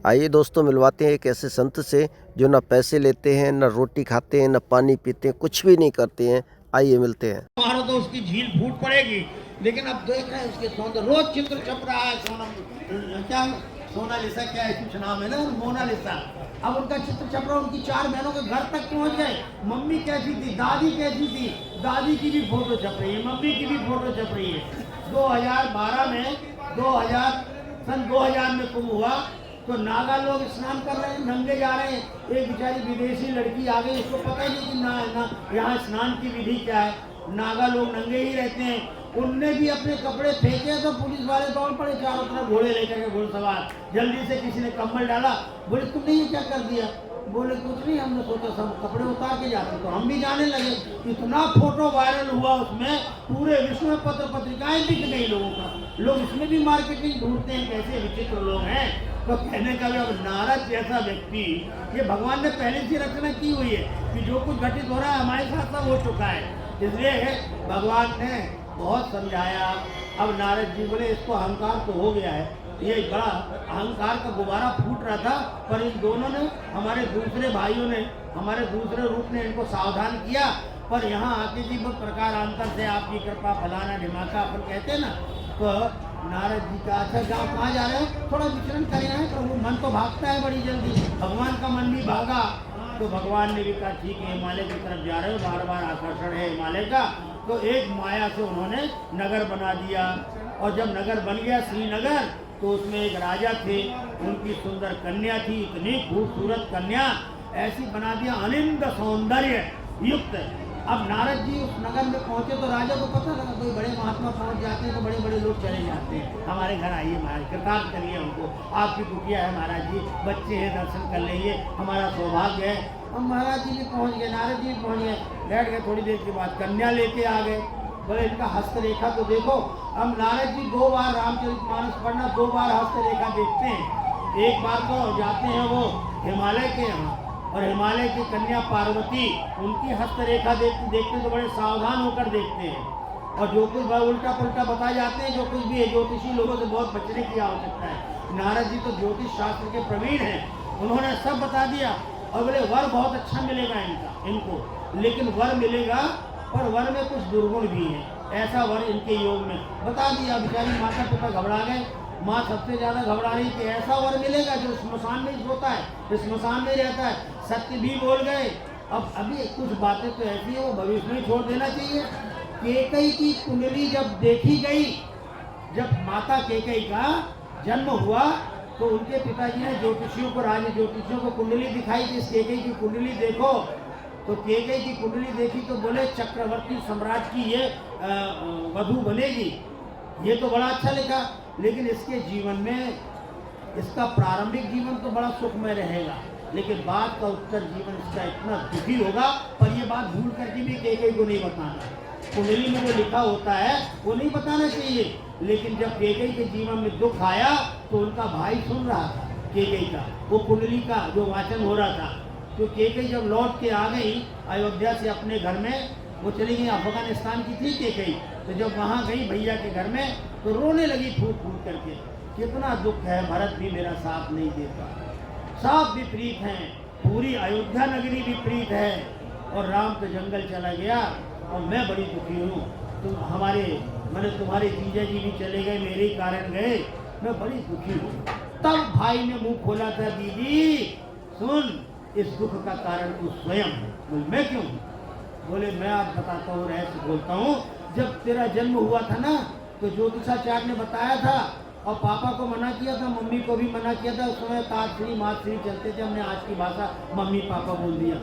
आइए दोस्तों मिलवाते हैं एक ऐसे संत से जो ना पैसे लेते हैं, ना रोटी खाते हैं, ना पानी पीते हैं, कुछ भी नहीं करते हैं। आइए मिलते हैं। मारो तो उसकी झील फूट पड़ेगी। लेकिन अब देख रहे हैं उसके सौंदर्य, रोज चित्र छप रहा है। क्या सोनालिसा, क्या है कुछ नाम है ना, मोनालिसा। अब उनका चित्र छप रहा, उनकी 4 बहनों के घर तक पहुंच गए। मम्मी कैसी थी, दादी कैसी थी, दादी की भी फोटो छप रही है, मम्मी की भी फोटो छप रही है। 2012 में 2000 में कुंभ हुआ तो नागा लोग स्नान कर रहे हैं, नंगे जा रहे हैं। एक बेचारी विदेशी लड़की आ गई, उसको पता ही नहीं कि यहाँ स्नान की विधि क्या है। नागा लोग नंगे ही रहते हैं। उनने भी अपने कपड़े फेंके तो पुलिस वाले दौड़ पड़े चारों तरफ, घोड़े लेकर के घुड़सवार। जल्दी से किसी ने कंबल डाला, बोले तुमने ये क्या कर दिया? बोले कुछ नहीं, हमने सोचा सब कपड़े उतार के जाते, तो हम भी जाने लगे। इतना फोटो वायरल हुआ उसमें, पूरे विश्व में पत्र पत्रिकाएं बिक गई लोगों का। लोग इसमें भी मार्केटिंग ढूंढते हैं, कैसे विचित्र लोग हैं। तो कहने का भी, अब नारद जैसा व्यक्ति, ये भगवान ने पहले से रचना की हुई है कि जो कुछ घटित हो रहा है हमारे साथ सब हो चुका है। इसलिए भगवान ने बहुत समझाया। अब नारद जी बोले इसको अहंकार तो हो गया है, ये बड़ा अहंकार का गुब्बारा फूट रहा था, पर इन दोनों ने, हमारे दूसरे भाइयों ने, हमारे दूसरे रूप ने इनको सावधान किया। पर यहाँ आके जी वो प्रकारांतर से आपकी कृपा फलाना ढिमाका अपन कहते हैं ना, तो नारद जी का अच्छा जाओ, कहाँ जा रहे हो? थोड़ा विचरण करे हैं प्रभु, मन तो भागता है बड़ी जल्दी। भगवान का मन भी भागा। तो भगवान ने भी कहा ठीक है, हिमालय की तरफ जा रहे हो, बार बार आकर्षण है हिमालय का। तो एक माया से उन्होंने नगर बना दिया। और जब नगर बन गया श्रीनगर, तो उसमें एक राजा थे, उनकी सुंदर कन्या थी, इतनी खूबसूरत कन्या, ऐसी बना दिया अनिंद सौंदर्य युक्त। अब नारद जी उस नगर में पहुंचे तो राजा को पता लगा, कोई बड़े महात्मा पहुंच जाते हैं तो बड़े बड़े लोग चले जाते हैं, हमारे घर आइए महाराज, कृतार्थ करिए हमको, आपकी कुटिया है महाराज जी, बच्चे हैं, दर्शन कर लीजिए, हमारा सौभाग्य है। अब महाराज जी भी पहुंच गए, नारद जी भी पहुंच गए, बैठ गए। थोड़ी देर के बाद कन्या लेके आ गए। बोले इनका हस्तरेखा तो देखो। अब नारद जी 2 बार रामचरितमानस पढ़ना, 2 बार हस्तरेखा देखते हैं। एक बार तो जाते हैं वो हिमालय के यहाँ, और हिमालय की कन्या पार्वती, उनकी हस्तरेखा देखते देखते तो बड़े सावधान होकर देखते हैं। और जो कुछ उल्टा पुल्टा बता जाते हैं, जो कुछ भी है, ज्योतिषी लोगों से बहुत बचने की आवश्यकता है। नारद जी तो ज्योतिष शास्त्र के प्रवीण हैं, उन्होंने सब बता दिया। और बोले वर बहुत अच्छा मिलेगा इनको, लेकिन वर मिलेगा, पर वर में कुछ दुर्गुण भी है, ऐसा वर इनके योग में बता दिया। बेचारी माता पिता घबरा गए, माँ सबसे ज्यादा घबरा रही थी। ऐसा वर मिलेगा जो स्मशान में ही सोता है, स्मशान में रहता है, सत्य भी बोल गए। अब अभी कुछ बातें तो ऐसी है वो भविष्य में छोड़ देना चाहिए। केकई की कुंडली जब देखी गई, जब माता केकई का जन्म हुआ, तो उनके पिताजी ने ज्योतिषियों को, राज ज्योतिषियों को कुंडली दिखाई कि इस केकई की कुंडली देखो। तो केकई की कुंडली देखी तो बोले चक्रवर्ती सम्राट की ये वधू बनेगी। ये तो बड़ा अच्छा लिखा, लेकिन इसके जीवन में, इसका प्रारंभिक जीवन तो बड़ा सुखमय रहेगा, लेकिन बाद का उत्तर जीवन इसका इतना दुखी होगा। पर ये बात भूल करके भी केकई को नहीं बताना। कुंडली में जो लिखा होता है वो नहीं बताना चाहिए। लेकिन जब केकई के जीवन में दुख आया तो उनका भाई सुन रहा था केकई का, वो कुंडली का जो वाचन हो रहा था। तो केकई जब लौट के आ गई अयोध्या से अपने घर में, वो चली गई, अफगानिस्तान की थी केकई, तो जब वहाँ गई भैया के घर में तो रोने लगी फूट फूट करके। कितना दुख है, भरत भी मेरा साथ नहीं देता, सब विपरीत हैं, पूरी अयोध्या नगरी विपरीत है, और राम तो जंगल चला गया और मैं बड़ी दुखी हूँ। तुम हमारे, मैंने तुम्हारे जीजा जी भी चले गए, मेरे ही कारण गए, मैं बड़ी दुखी हूँ। तब भाई ने मुंह खोला था, दीदी सुन, इस दुख का कारण तू स्वयं है। बोले मैं क्यों? बोले मैं आज बताता हूँ, रहस्य बोलता हूँ। जब तेरा जन्म हुआ था ना, तो ज्योतिषाचार्य ने बताया था, और पापा को मना किया था, मम्मी को भी मना किया था। उस समय तातश्री मातश्री चलते थे, हमने आज की भाषा मम्मी पापा बोल दिया।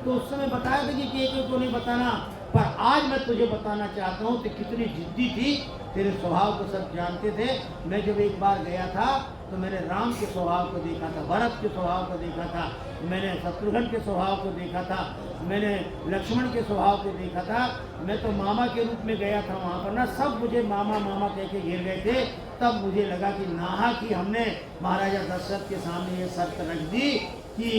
तो उस समय बताया था कि केकई को नहीं बताना, पर आज मैं तुझे बताना चाहता हूँ कि कितनी जिद्दी थी, तेरे स्वभाव को सब जानते थे। मैं जब एक बार गया था तो मैंने राम के स्वभाव को देखा था, भरत के स्वभाव को देखा था, मैंने शत्रुघ्न के स्वभाव को देखा था, मैंने लक्ष्मण के स्वभाव को देखा था। मैं तो मामा के रूप में गया था वहाँ पर ना, सब मुझे मामा मामा कह के घेर गए थे। तब मुझे लगा कि नाहा कि हमने महाराजा दशरथ के सामने ये शर्त रख दी कि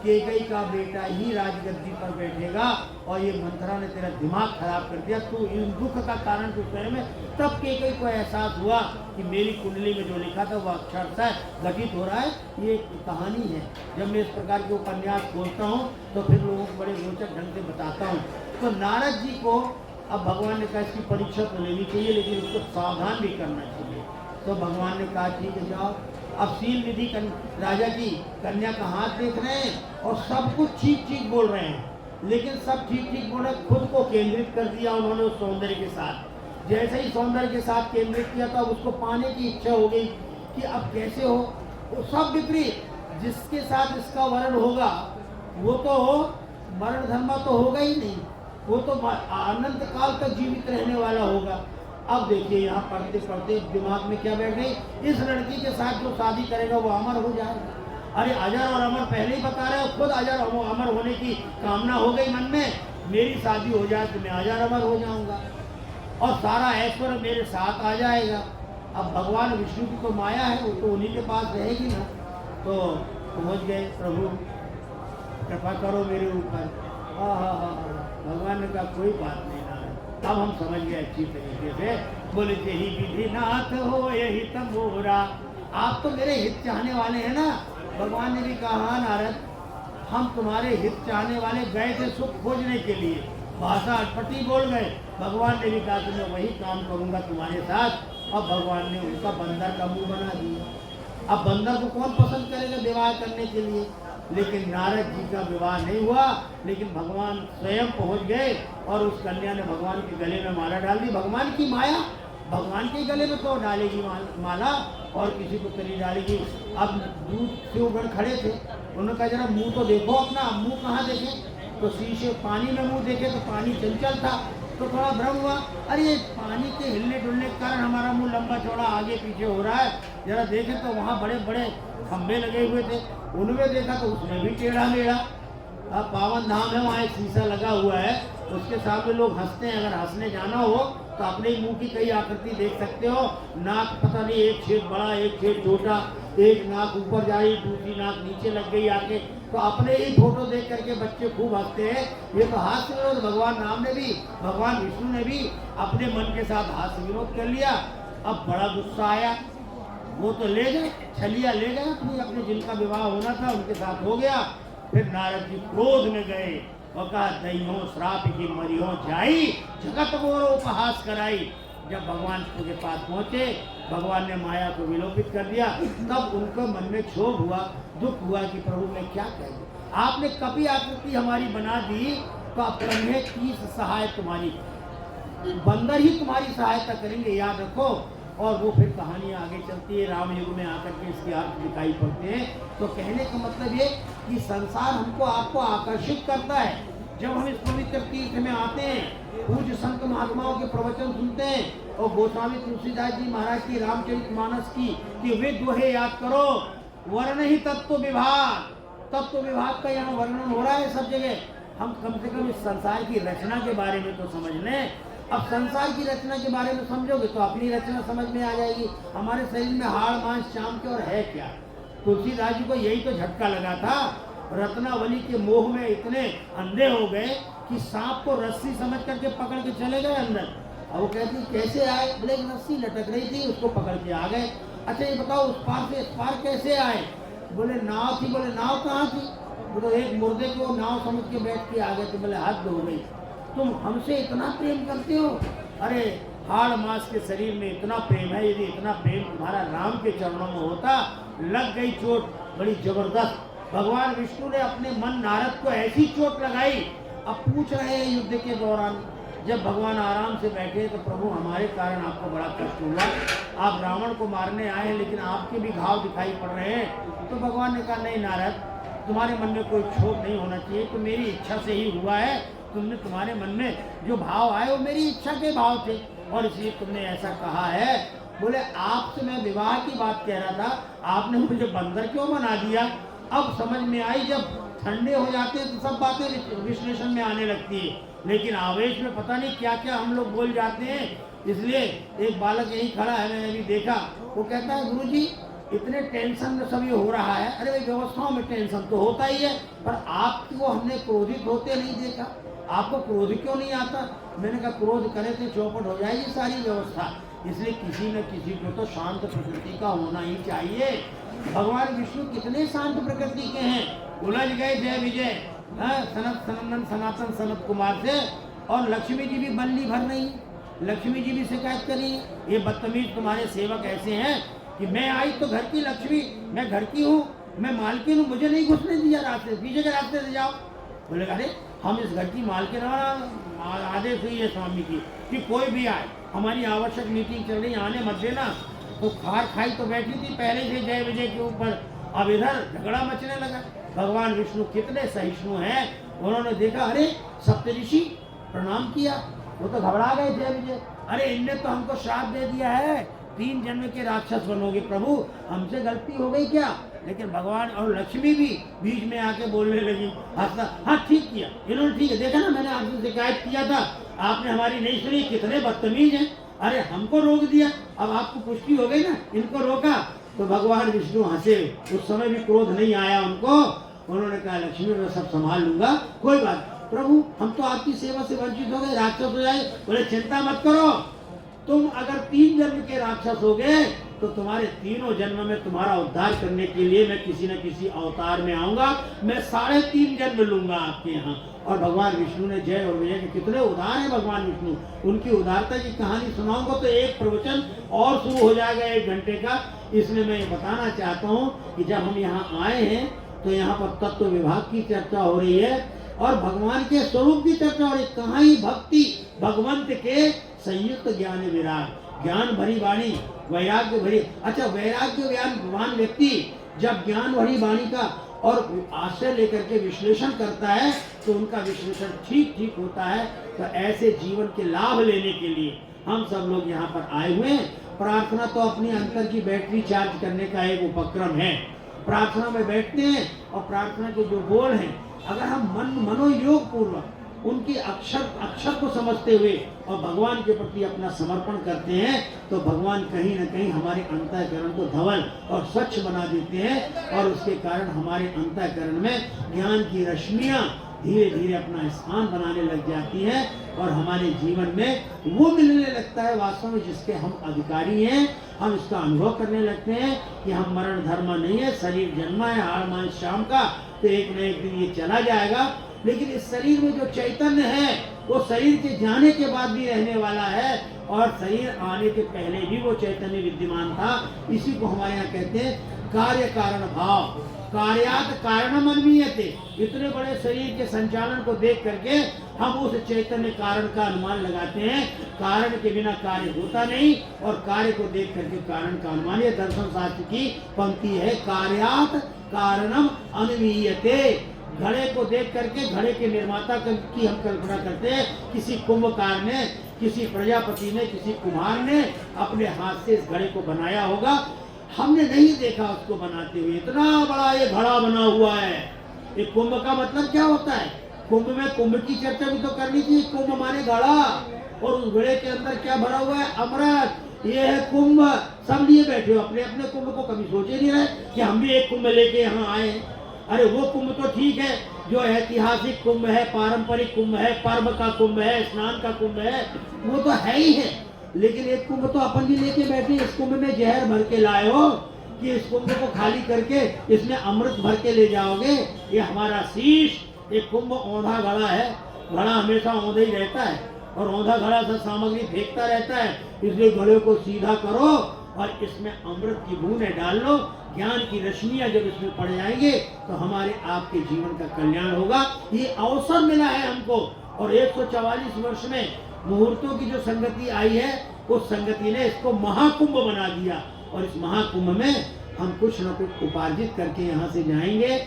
केकई का बेटा ही राजगद्दी पर बैठेगा, और ये मंथरा ने तेरा दिमाग खराब कर दिया, तू इन दुख का कारण तू स्वयं में। तब केकई को एहसास हुआ कि मेरी कुंडली में जो लिखा था वो अक्षर व्यवस्था घटित हो रहा है। ये एक कहानी है। जब मैं इस प्रकार के उपन्यास खोलता हूँ तो फिर लोगों को बड़े रोचक ढंग से बताता हूँ। तो नारद जी को अब भगवान ने कहा इसकी परीक्षा तो लेनी चाहिए, लेकिन उसको सावधान भी करना चाहिए। तो भगवान ने कहा ठीक है जाओ। अब शील विधि राजा की कन्या का हाथ देख रहे हैं और सब कुछ ठीक ठीक बोल रहे हैं, लेकिन सब ठीक ठीक बोले, खुद को केंद्रित कर दिया उन्होंने उस सौंदर्य के साथ। जैसे ही सौंदर्य के साथ केंद्रित किया तो अब उसको पाने की इच्छा हो गई कि अब कैसे हो। वो सब विपरीत, जिसके साथ इसका वर्ण होगा वो तो मरण धर्मा तो होगा ही नहीं, वो तो अनंत काल तक जीवित रहने वाला होगा। अब देखिए यहाँ पढ़ते पढ़ते दिमाग में क्या बैठ गई, इस लड़की के साथ जो शादी करेगा वो अमर हो जाएगा। अरे अजर और अमर पहले ही बता रहे हो, खुद अजर और अमर होने की कामना हो गई मन में, मेरी शादी हो जाए तो मैं अजर अमर हो जाऊंगा और सारा ऐश्वर्य मेरे साथ आ जाएगा। अब भगवान विष्णु की तो माया है, वो तो उन्हीं के पास रहेगी ना। तो पहुँच गए, प्रभु कृपा करो मेरे ऊपर। भगवान ने कहा कोई बात नहीं ना, अब हम समझ गए अच्छी तरीके से। बोले यही विधिनाथ हो यही तमोरा, आप तो मेरे हित चाहने वाले हैं ना। भगवान ने भी कहा हाँ नारद, हम तुम्हारे हित चाहने वाले गए थे सुख खोजने के लिए, भाषा अटपटी बोल गए। भगवान ने भी कहा कि मैं वही काम करूंगा तुम्हारे साथ। अब भगवान ने उनका बंदर का मुंह बना दिया। अब बंदर को कौन पसंद करेगा विवाह करने के लिए, लेकिन नारद जी का विवाह नहीं हुआ, लेकिन भगवान स्वयं पहुंच गए और उस कन्या ने भगवान के गले में माला डाल दी। भगवान की माया भगवान के गले में तो डालेगी माला और किसी को तो नहीं डालेगी। अब दूध शिवगढ़ खड़े थे, उन्होंने कहा जरा मुंह तो देखो अपना, मुंह कहाँ देखें, तो शीशे पानी में मुंह देखे तो पानी चंचल था, तो थोड़ा भ्रम हुआ, अरे ये पानी के हिलने डुलने के कारण हमारा मुंह लंबा चौड़ा आगे पीछे हो रहा है, जरा देखें तो वहाँ बड़े बड़े खंभे लगे हुए थे, उनमें देखा तो उसमें भी टेढ़ा मेढ़ा। अब पावन धाम है, वहाँ एक शीशा लगा हुआ है, उसके सामने लोग हंसते हैं। अगर हंसने जाना हो तो अपने ही मुंह की कई आकृति देख सकते हो। नाक पता नहीं, एक छेद बड़ा एक छेद छोटा, एक नाक ऊपर जा रही दूसरी नाक नीचे लग गई आके, तो अपने ही फोटो देख करके बच्चे खूब हंसते हैं। ये तो हास्य विनोद भगवान राम ने भी, भगवान विष्णु ने भी अपने मन के साथ हास्य विनोद कर लिया। अब बड़ा गुस्सा आया, वो तो ले गए, छलिया ले गए अपनी, अपने जिनका विवाह होना था उनके साथ हो गया। फिर नारद जी क्रोध में गए और कहा दैनो श्राप की मरियो जाई, जगत मोरो उपहास कराई। जब भगवान के पास पहुंचे, भगवान ने माया को विलोपित कर दिया। तब उनको मन में क्षोभ हुआ, दुख हुआ कि प्रभु मैं क्या कह दूं, आपने कभी आकृति हमारी बना दी तो अब कन्हे किस सहाय तुम्हारी, बंदर ही तुम्हारी सहायता करेंगे, याद रखो। और वो फिर कहानी आगे चलती है, राम युग में आकर के इसके अर्थ दिखाई पड़ते हैं। तो कहने का मतलब ये कि संसार हमको आपको आकर्षित करता है। जब हम इस पवित्र तीर्थ में आते हैं, पूज्य संत महात्माओं के प्रवचन सुनते हैं और गोस्वामी तुलसीदास जी महाराज की रामचरितमानस की कि वे दोहे याद करो, वर्ण ही तत्व विभाग, तत्व विभाग का यहाँ वर्णन हो रहा है सब जगह। हम कम से कम इस संसार की रचना के बारे में तो समझ लें। अब संसार की रचना के बारे में समझोगे तो अपनी रचना समझ में आ जाएगी। हमारे शरीर में हाड़ मांस चाम के और है क्या। तुलसीदास जी को यही तो झटका लगा था, रत्नावली के मोह में इतने अंधे हो गए कि सांप को रस्सी समझ करके पकड़ के चले गए अंदर। अब वो कहती कैसे आए, बोले एक रस्सी लटक रही थी उसको पकड़ के आ गए। अच्छा ये बताओ उस पार से इस पार कैसे आए, बोले नाव थी, बोले नाव कहाँ थी, बोले एक मुर्दे को नाव समझ के बैठ के आ गए थे। बोले हद हो गई, तुम हमसे इतना प्रेम करते हो, अरे हाड़ मांस के शरीर में इतना प्रेम है, यदि इतना प्रेम तुम्हारा राम के चरणों में होता। लग गई चोट बड़ी जबरदस्त। भगवान विष्णु ने अपने मन नारद को ऐसी चोट लगाई। अब पूछ रहे हैं युद्ध के दौरान, जब भगवान आराम से बैठे तो प्रभु हमारे कारण आपको बड़ा कष्ट हुआ, आप रावण को मारने आए हैं लेकिन आपके भी घाव दिखाई पड़ रहे हैं। तो भगवान ने कहा नहीं नारद, तुम्हारे मन में कोई क्षोभ नहीं होना चाहिए, तो मेरी इच्छा से ही हुआ है। तुमने तुम्हारे मन में जो भाव आए वो मेरी इच्छा के भाव थे और इसलिए तुमने ऐसा कहा है। बोले आपसे मैं विवाह की बात कह रहा था, आपने मुझे बंदर क्यों बना दिया। अब समझ में आई, जब ठंडे हो जाते हैं तो सब बातें विश्लेषण में आने लगती है, लेकिन आवेश में पता नहीं क्या क्या हम लोग बोल जाते हैं। इसलिए एक बालक यही खड़ा है, मैंने अभी देखा, वो कहता है गुरुजी इतने टेंशन में सब ये हो रहा है। अरे भाई व्यवस्थाओं में टेंशन तो होता ही है, पर आपको हमने क्रोधित होते नहीं देखा, आपको क्रोध क्यों नहीं आता। मैंने कहा क्रोध करे तो चौपट हो जाएगी सारी व्यवस्था, इसलिए किसी न किसी को तो शांत प्रकृति का होना ही चाहिए। भगवान विष्णु कितने शांत प्रकृति के हैं, उलझ गए जय विजय सनत सनंदन सनातन सनत कुमार से, और लक्ष्मी जी भी बल्ली भर नहीं, लक्ष्मी जी भी शिकायत करी, ये बदतमीज तुम्हारे सेवक ऐसे हैं कि मैं आई तो घर की लक्ष्मी, मैं घर की हूँ, मैं मालकिन हूँ, मुझे नहीं घुसने दिया रास्ते, पीछे के रास्ते से जाओ। बोले अरे हम इस घर की मालकिन, आदेश हुई है स्वामी की कि कोई भी आए, हमारी आवश्यक मीटिंग चल रही, आने मत देना। तो खार खाई तो बैठी थी पहले से जय विजय के ऊपर, अब इधर झगड़ा मचने लगा। भगवान विष्णु कितने सहिष्णु हैं, उन्होंने देखा अरे सप्तऋषि प्रणाम किया, वो तो घबरा गए जय विजय, अरे इनने तो हमको श्राप दे दिया है 3 जन्म के राक्षस बनोगे प्रभु, हमसे गलती हो गई क्या। लेकिन भगवान और लक्ष्मी भी बीच में आके बोलने लगी, हंसना, हाँ ठीक किया इन्होंने, ठीक है, देखा ना मैंने आपसे शिकायत किया था, आपने हमारी नहीं सुनी, कितने बदतमीज हैं, अरे हमको रोक दिया, अब आपको पुष्टि हो गई ना, इनको रोका। तो भगवान विष्णु हंसे, उस समय भी क्रोध नहीं आया उनको, उन्होंने कहा लक्ष्मी मैं सब संभाल लूंगा, कोई बात प्रभु, हम तो आपकी सेवा से वंचित हो गए, राक्षस हो जाए। बोले चिंता मत करो, तुम अगर 3 जन्म के राक्षस हो गए तो तुम्हारे 3 जन्म में तुम्हारा उद्धार करने के लिए मैं किसी न किसी अवतार में आऊंगा, मैं 3.5 जन्म लूंगा आपके यहाँ। और भगवान विष्णु ने जय और विजय के कितने उदार है भगवान विष्णु, उनकी उदारता की कहानी सुनाऊंगा तो एक प्रवचन और शुरू हो जाएगा 1 घंटे का। इसलिए मैं ये बताना चाहता हूँ कि जब हम यहाँ आए हैं तो यहाँ पर तत्व विभाग की चर्चा हो रही है और भगवान के स्वरूप की चर्चा हो रही है। कहाँ ही भक्ति भगवंत के संयुक्त ज्ञान विराग, ज्ञान भरी वाणी, वैराग्य भरी, अच्छा वैराग्यवान व्यक्ति जब ज्ञान भरी वाणी का और आश्रय लेकर के विश्लेषण करता है तो उनका विश्लेषण ठीक होता है। तो ऐसे जीवन के लाभ लेने के लिए हम सब लोग यहाँ पर आए हुए हैं। प्रार्थना तो अपनी अंतर की बैटरी चार्ज करने का एक उपक्रम है। प्रार्थना में बैठते हैं और प्रार्थना के जो बोल हैं अगर हम मनोयोग पूर्वक उनके अक्षर को समझते हुए और भगवान के प्रति अपना समर्पण करते हैं तो भगवान कहीं न कहीं हमारे अंतःकरण को धवल और स्वच्छ बना देते हैं और उसके कारण हमारे अंतःकरण में ज्ञान की रश्मियाँ धीरे धीरे अपना स्थान बनाने लग जाती हैं और हमारे जीवन में वो मिलने लगता है वास्तव में जिसके हम अधिकारी हैं। हम इसका अनुभव करने लगते हैं कि हम मरण धर्म नहीं है, शरीर जन्मा है हाड़ मांस शाम का, तो एक न एक दिन ये चला जाएगा। लेकिन इस शरीर में जो चैतन्य है वो शरीर के जाने के बाद भी रहने वाला है और शरीर आने के पहले भी वो चैतन्य विद्यमान था। इसी को हमारे यहाँ कहते हैं कार्य कारण भाव, कार्यात कारणम अन्वीयते। इतने बड़े शरीर के संचालन को देख करके हम उस चैतन्य कारण का अनुमान लगाते हैं। कारण के बिना कार्य होता नहीं और कार्य को देख करके कारण का अनुमान। ये दर्शन शास्त्र की पंक्ति है, कार्यात कारणम अन्वीयते। घड़े को देख करके घड़े के निर्माता की हम कल्पना करते हैं। किसी कुंभकार ने, किसी प्रजापति ने, किसी कुम्हार ने अपने हाथ से इस घड़े को बनाया होगा। हमने नहीं देखा उसको बनाते हुए। इतना बड़ा ये घड़ा बना हुआ है। ये कुंभ का मतलब क्या होता है? कुंभ में कुंभ की चर्चा भी तो करनी चाहिए। कुंभ माने घड़ा और उस घड़े के अंदर क्या भरा हुआ है? अमृत। ये है कुंभ। सब लिए बैठे हो अपने अपने कुंभ को, कभी सोचे नहीं रहे कि हम भी एक कुंभ लेके यहाँ आए। अरे वो कुंभ तो ठीक है जो ऐतिहासिक कुंभ है, पारंपरिक कुंभ है, पर्व का कुंभ है, स्नान का कुंभ है, वो तो है ही है। लेकिन एक कुंभ तो अपन भी लेके बैठे। इस कुंभ में जहर भर के लाए हो कि इस कुंभ को खाली करके इसमें अमृत भर के ले जाओगे। ये हमारा शीश, एक कुंभ औंधा घड़ा है। घड़ा हमेशा औंधा ही रहता है और औंधा घड़ा से सामग्री फेंकता रहता है। इसलिए घड़े को सीधा करो और इसमें अमृत की बूंदें डाल लो। ज्ञान की रश्मियां जब इसमें पड़ जाएंगे तो हमारे आपके जीवन का कल्याण होगा। ये अवसर मिला है हमको और 144 वर्ष में मुहूर्तों की जो संगति आई है उस संगति ने इसको महाकुंभ बना दिया। और इस महाकुंभ में हम कुछ न कुछ उपार्जित करके यहाँ से जाएंगे।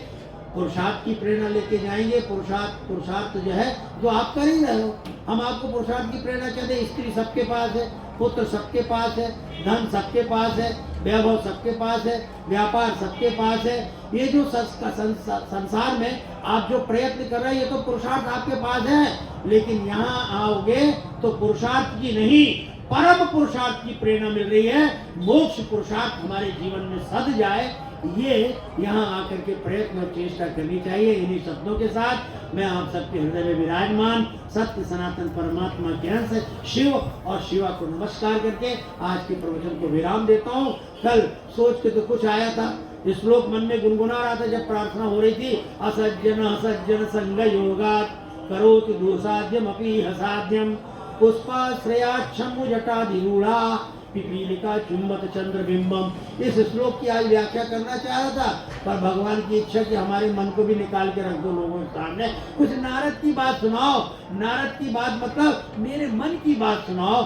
पुरुषार्थ की प्रेरणा लेके जाएंगे। पुरुषार्थ जो है जो आप कर ही रहे हो। हम आपको पुरुषार्थ की प्रेरणा कहते हैं। स्त्री सबके पास है, पुत्र सबके पास है, धन सबके पास है, वैभव सबके पास है, व्यापार सबके पास है। ये जो संसार में आप जो प्रयत्न कर रहे हैं ये तो पुरुषार्थ आपके पास है। लेकिन यहाँ आओगे तो पुरुषार्थ की नहीं परम पुरुषार्थ की प्रेरणा मिल रही है। मोक्ष पुरुषार्थ हमारे जीवन में सद जाए ये यहाँ आकर के प्रयत्न और चेष्टा करनी चाहिए। इन्हीं शब्दों के साथ मैं आप सबके हृदय में विराजमान सत्य सनातन परमात्मा के अंश शिव और शिवा को नमस्कार करके आज के प्रवचन को विराम देता हूँ। कल सोच के तो कुछ आया था, श्लोक मन में गुनगुना रहा था जब प्रार्थना हो रही थी, असज्जन संग योगात् करोति दोषाद्यम अपि हसाद्यम पुष्पाश्रयाच्छम्मु जटाधिरूढ़ा पिपीलिका चुंबत चंद्रबिंबम। इस श्लोक की आज व्याख्या करना चाह रहा था, पर भगवान की इच्छा कि हमारे मन को भी निकाल के रख दो लोगों के सामने, कुछ नारद की बात सुनाओ। नारद की बात मतलब मेरे मन की बात सुनाओ।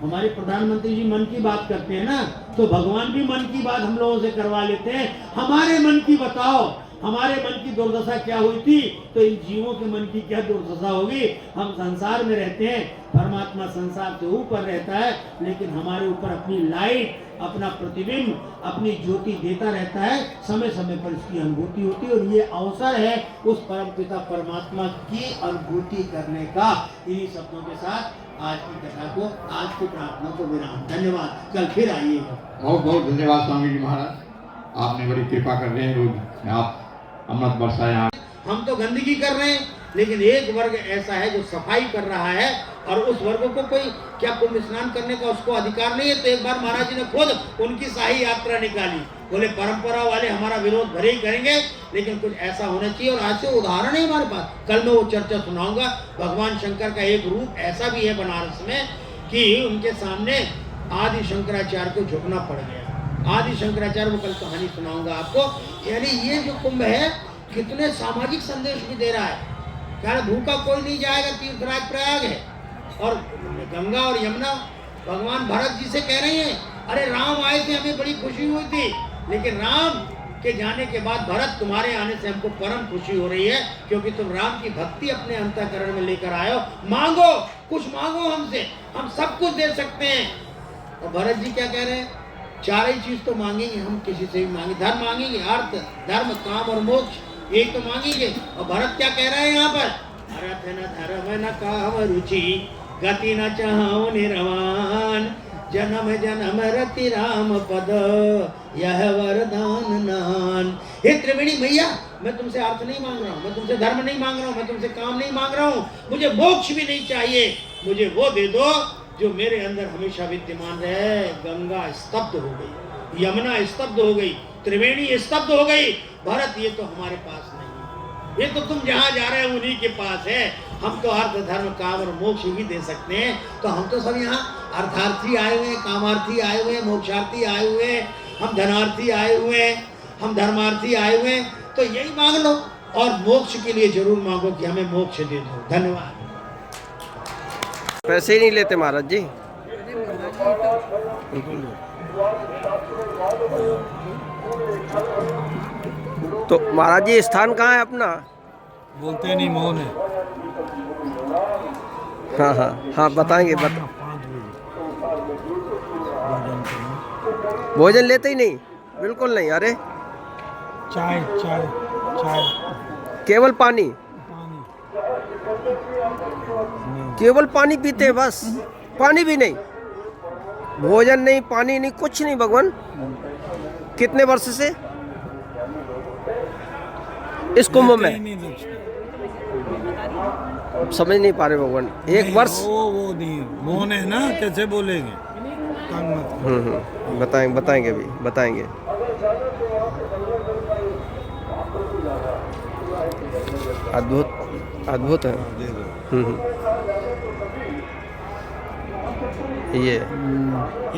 हमारे प्रधानमंत्री जी मन की बात करते हैं ना, तो भगवान भी मन की बात हम लोगों से करवा लेते हैं। हमारे मन की बताओ, हमारे मन की दुर्दशा क्या हुई थी, तो इन जीवों के मन की क्या दुर्दशा होगी। हम संसार में रहते हैं, परमात्मा संसार से ऊपर रहता है, लेकिन हमारे ऊपर अपनी लाइट, अपना प्रतिबिंब, अपनी ज्योति देता रहता है। समय समय पर इसकी अनुभूति होती है, और ये अवसर है उस परम पिता परमात्मा की अनुभूति करने का। इन्हीं शब्दों के साथ आज की कथा को, आज की प्रार्थना को विराम। धन्यवाद, कल फिर आइएगा। बहुत बहुत धन्यवाद स्वामी जी महाराज, आपने बड़ी कृपा कर रहे हैं, रोज आप अमृत बरसाया। हम तो गंदगी कर रहे हैं, लेकिन एक वर्ग ऐसा है जो सफाई कर रहा है, और उस वर्ग को कोई क्या कुंभ स्नान करने का उसको अधिकार नहीं है। तो एक बार महाराज जी ने खुद उनकी शाही यात्रा निकाली, बोले परंपरा वाले हमारा विरोध भले ही करेंगे, लेकिन कुछ ऐसा होना चाहिए। और आज से उदाहरण है हमारे पास, कल मैं वो चर्चा सुनाऊंगा। भगवान शंकर का एक रूप ऐसा भी है बनारस में कि उनके सामने आदि शंकराचार्य को झुकना पड़ गया। आदि शंकराचार्य को कल कहानी सुनाऊंगा आपको। यानी ये जो कुंभ है कितने सामाजिक संदेश भी दे रहा है। क्या भूखा कोई नहीं जाएगा, तीर्थराज प्रयाग है। और गंगा और यमुना भगवान भरत जी से कह रहे हैं, अरे राम आए थे, हमें बड़ी खुशी हुई थी, लेकिन राम के जाने के बाद भरत तुम्हारे आने से हमको परम खुशी हो रही है, क्योंकि तुम राम की भक्ति अपने अंतःकरण में लेकर आए हो। मांगो, कुछ मांगो हमसे, हम सब कुछ दे सकते हैं। और भरत जी क्या कह रहे हैं, चार ही चीज तो मांगेंगे हम, किसी से भी मांगे, धर्म मांगेंगे, अर्थ धर्म काम और मोक्ष, एक तो मांगेंगे। और भरत क्या कह रहे हैं यहाँ पर, अर्थ न धर्म न काम रुचि गति न चाहो निर्वाण जन्म जन्म रति राम पद यह वरदान नान। हे त्रिवेणी मैया, मैं तुमसे अर्थ नहीं मांग रहा हूँ, मैं तुमसे धर्म नहीं मांग रहा हूँ, मैं तुमसे काम नहीं मांग रहा हूँ, मुझे मोक्ष भी नहीं चाहिए। मुझे वो दे दो जो मेरे अंदर हमेशा विद्यमान रहे। गंगा स्तब्ध हो गई, यमुना स्तब्ध हो गई, त्रिवेणी स्तब्ध हो गई। भरत ये तो हमारे पास नहीं है, ये तो तुम जहाँ जा रहे हो उन्हीं के पास है। हम तो अर्थ धर्म काम और मोक्ष ही दे सकते हैं। तो हम तो सब यहाँ अर्थार्थी आए हुए हैं, कामार्थी आए हुए हैं, मोक्षार्थी आए हुए हैं, हम धनार्थी आए हुए हैं, हम धर्मार्थी आए हुए हैं। तो यही मांग लो, और मोक्ष के लिए जरूर मांगो कि हमें मोक्ष दे दो। धन्यवाद। पैसे ही नहीं लेते महाराज जी। तो महाराज जी स्थान कहाँ है अपना? बोलते नहीं, मौन है। हाँ हाँ हाँ, बताएंगे 5 बजे भोजन लेते ही नहीं, बिल्कुल नहीं। अरे चाय चाय चाय, केवल पानी, पानी केवल पानी पीते हैं बस, पानी भी नहीं, भोजन नहीं, पानी नहीं, कुछ नहीं। भगवान कितने वर्ष से इस कुंभ में? नहीं देखते। समझ नहीं पा रहे भगवान। एक वर्ष वो नहीं, मौन है ना, कैसे बोलेंगे, तंग मत। बताएंगे अभी बताएंगे। अद्भुत अद्भुत है। दे दो। ये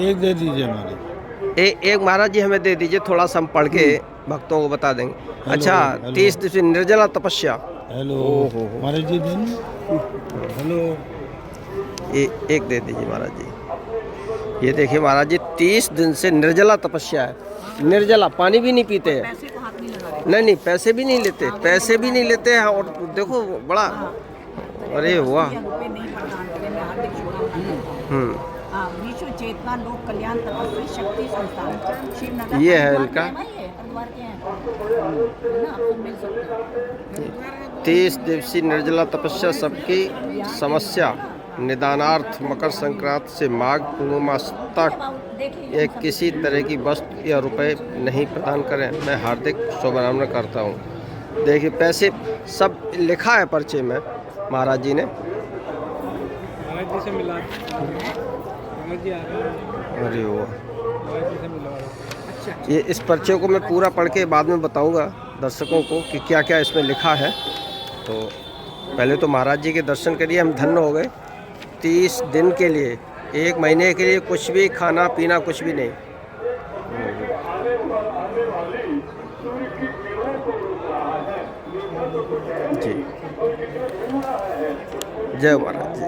एक दे दीजिए हमारे। एक महाराज जी हमें दे दीजिए, थोड़ा सा हम पढ़ के भक्तों को बता देंगे। अच्छा, 30 दिवसीय निर्जला तपस्या। हेलो ओहो। महाराज जी दिन। हेलो, एक दे दीजिए महाराज जी। ये देखिए महाराज जी, 30 दिन से निर्जला तपस्या है। निर्जला, पानी भी नहीं पीते हैं। नहीं, पैसे भी नहीं लेते, पैसे भी नहीं लेते हैं। और देखो बड़ा, अरे वाह। विश्व चेतना लोक कल्याण तपस्वी शक्ति संस्थान शिवनगर। ये है इनका 30 दिवसीय निर्जला तपस्या, सबकी समस्या निदानार्थ मकर संक्रांति से माघ पूर्णिमा तक ये किसी तरह की वस्तु या रुपए नहीं प्रदान करें। मैं हार्दिक शुभकामना करता हूँ। देखिए पैसे सब लिखा है पर्चे में महाराज जी ने। महाराज जी से मिला, महाराज जी आ रहे हैं, अरे वो महाराज जी से मिलवा रहा हूं। ये इस पर्चे को मैं पूरा पढ़ के बाद में बताऊंगा दर्शकों को कि क्या क्या इसमें लिखा है। तो पहले तो महाराज जी के दर्शन करिए, हम धन्य हो गए। 30 दिन के लिए, 1 महीने के लिए कुछ भी खाना पीना कुछ भी नहीं। जी जय महाराज जी।